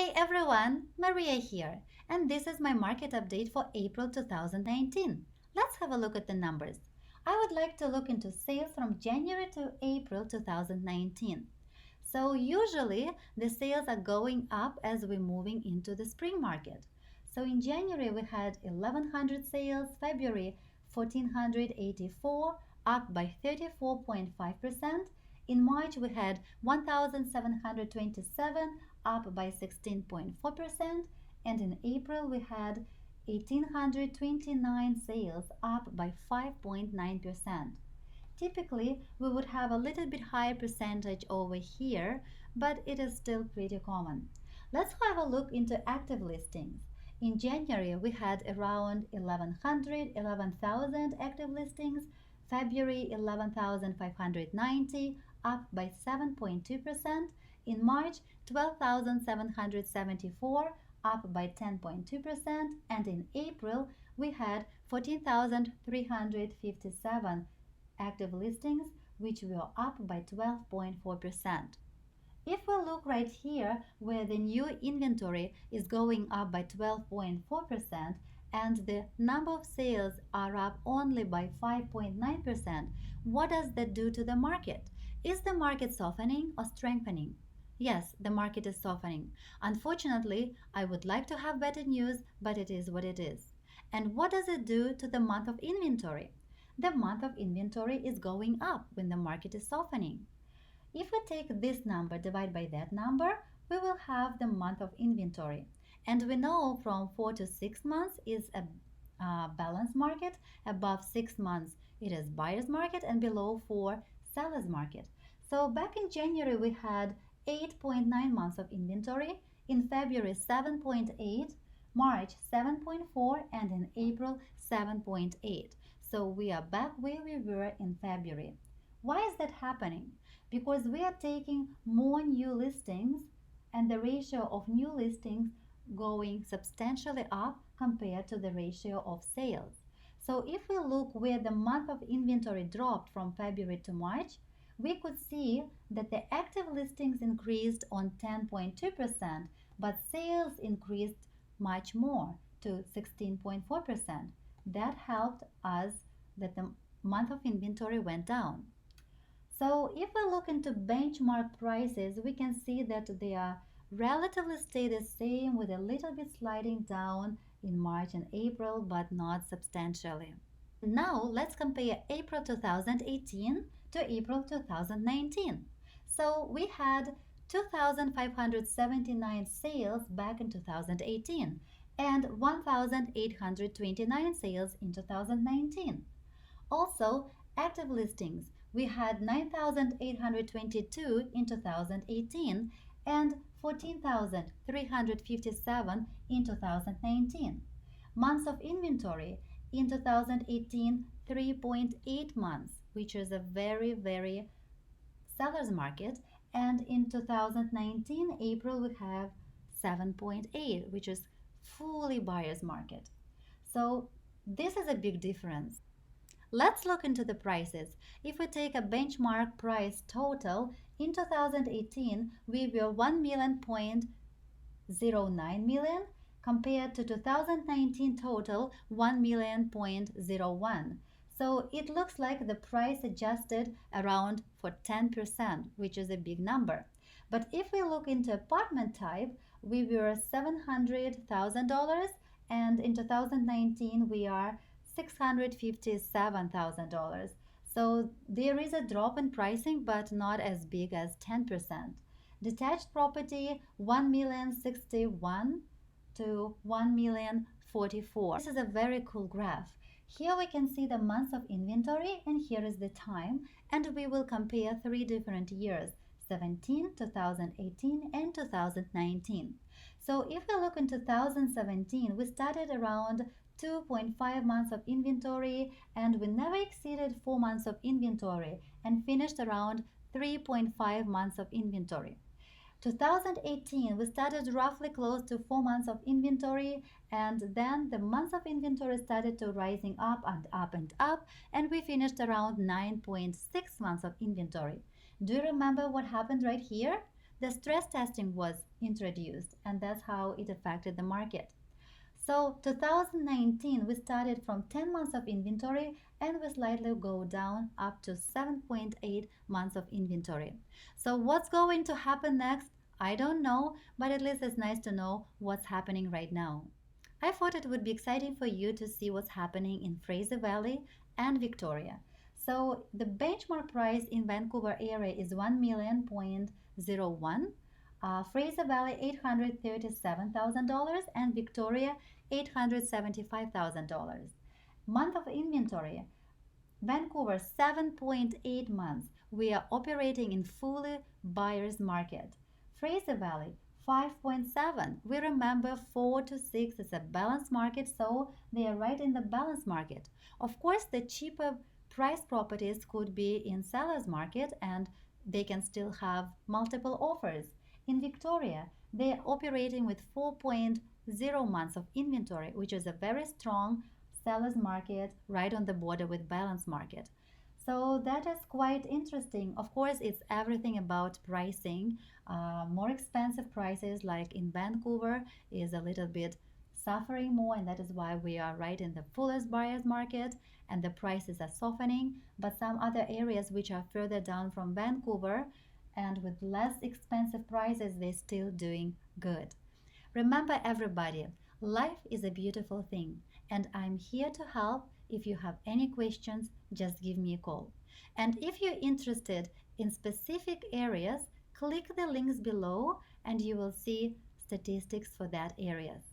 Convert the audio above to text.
Hi everyone, Maria here, and this is my market update for April 2019. Let's have a look at the numbers. I would like to look into sales from January to April 2019. So usually the sales are going up as we're moving into the spring market. So in January we had 1100 sales, February 1484, up by 34.5%. In March we had 1727, up by 16.4%, and in April we had 1829 sales, up by 5.9%. Typically, we would have a little bit higher percentage over here, but it is still pretty common. Let's have a look into active listings. In January, we had around 11,000 active listings, February 11,590, up by 7.2%. In March, 12,774, up by 10.2%, and in April, we had 14,357 active listings, which were up by 12.4%. If we look right here, where the new inventory is going up by 12.4% and the number of sales are up only by 5.9%, what does that do to the market? Is the market softening or strengthening? Yes, the market is softening. Unfortunately, I would like to have better news, but it is what it is. And what does it do to the month of inventory? The month of inventory is going up when the market is softening. If we take this number, divide by that number, we will have the month of inventory. And we know from 4 to 6 months is a balanced market, above 6 months it is buyer's market, and below 4 seller's market. So back in January we had 8.9 months of inventory, in February 7.8, March 7.4, and in April 7.8. So we are back where we were in February. Why is that happening? Because we are taking more new listings and the ratio of new listings going substantially up compared to the ratio of sales. So if we look where the month of inventory dropped from February to March, we could see that the active listings increased on 10.2%, but sales increased much more to 16.4%. That helped us that the month of inventory went down. So if we look into benchmark prices, we can see that they are relatively stay the same with a little bit sliding down in March and April, but not substantially. Now let's compare April 2018 to April 2019. So we had 2,579 sales back in 2018 and 1,829 sales in 2019. Also, active listings, we had 9,822 in 2018 and 14,357 in 2019. Months of inventory, in 2018, 3.8 months, which is a very seller's market, and in 2019 April we have 7.8, which is fully buyer's market. So this is a big difference. Let's look into the prices. If we take a benchmark price total, in 2018 we were 1,009 million compared to 2019 total 1,000,001. So it looks like the price adjusted around for 10%, which is a big number. But if we look into apartment type, we were $700,000 and in 2019 we are $657,000. So there is a drop in pricing, but not as big as 10%. Detached property 1,061,000 to 1,044,000. This is a very cool graph. Here we can see the months of inventory and here is the time, and we will compare 3 different years, 17, 2018 and 2019. So if we look in 2017, we started around 2.5 months of inventory and we never exceeded 4 months of inventory and finished around 3.5 months of inventory. 2018 we started roughly close to 4 months of inventory, and then the months of inventory started to rising up and up and up, and we finished around 9.6 months of inventory. Do you remember what happened right here? The stress testing was introduced, and that's how it affected the market. So 2019, we started from 10 months of inventory and we slightly go down up to 7.8 months of inventory. So what's going to happen next? I don't know, but at least it's nice to know what's happening right now. I thought it would be exciting for you to see what's happening in Fraser Valley and Victoria. So the benchmark price in Vancouver area is 1,000,001. Fraser Valley $837,000 and Victoria $875,000. Month of inventory, Vancouver 7.8 months. We are operating in fully buyer's market. Fraser Valley 5.7. We remember 4 to 6 is a balanced market, so they are right in the balanced market. Of course, the cheaper price properties could be in seller's market and they can still have multiple offers. In Victoria, they are operating with 4.0 months of inventory, which is a very strong seller's market right on the border with balanced market. So that is quite interesting. Of course, it's everything about pricing. More expensive prices, like in Vancouver, is a little bit suffering more, and that is why we are right in the fullest buyer's market and the prices are softening. But some other areas which are further down from Vancouver and with less expensive prices, they're still doing good. Remember, everybody, life is a beautiful thing, and I'm here to help. If you have any questions, just give me a call. And if you're interested in specific areas, click the links below and you will see statistics for that areas.